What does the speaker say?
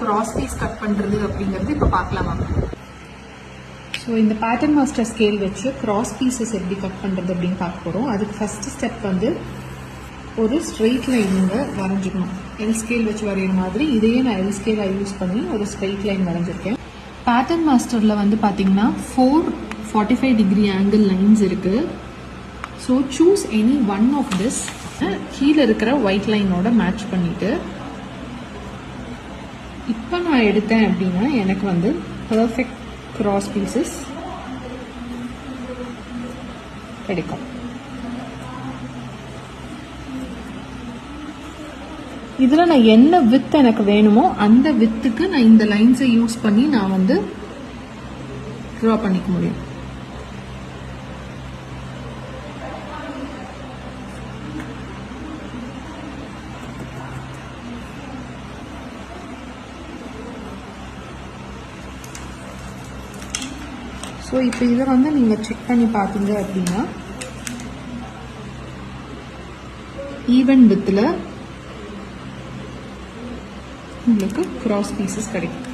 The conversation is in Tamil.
கிராஸ் பீஸ் கட் பண்ணுறது அப்படிங்கிறது இப்போ பார்க்கலாமா. ஸோ இந்த பேட்டர்ன் மாஸ்டர் ஸ்கேல் வச்சு கிராஸ் பீசஸ் எப்படி கட் பண்ணுறது அப்படின்னு பார்க்க போகிறோம். அதுக்கு ஃபஸ்ட்டு ஸ்டெப் வந்து ஒரு ஸ்ட்ரெயிட் லைன் வரைஞ்சிக்கணும். எல் ஸ்கேல் வச்சு வரைகிற மாதிரி இதையே நான் எல் ஸ்கேலை யூஸ் பண்ணி ஒரு ஸ்ட்ரெயிட் லைன் வரைஞ்சிருக்கேன். பேட்டர்ன் மாஸ்டரில் வந்து பார்த்தீங்கன்னா 445 டிகிரி ஆங்கிள் லைன்ஸ் இருக்குது. So choose any one of this. கீழே இருக்கிற ஒயிட் லைனோட மேட்ச் பண்ணிவிட்டு இப்போ நான் எடுத்தேன் அப்படின்னா எனக்கு வந்து பர்ஃபெக்ட் கிராஸ் பீசஸ் கிடைக்கும். இதில் நான் என்ன வித் எனக்கு வேணுமோ அந்த வித்துக்கு நான் இந்த லைன்ஸை யூஸ் பண்ணி நான் வந்து ட்ரா பண்ணிக்க முடியும். ஸோ இப்போ இதை வந்து நீங்கள் செக் பண்ணி பார்த்தீங்க அப்படின்னா ஈவன் வித்தில் உங்களுக்கு கிராஸ் பீசஸ் கிடைக்கும்.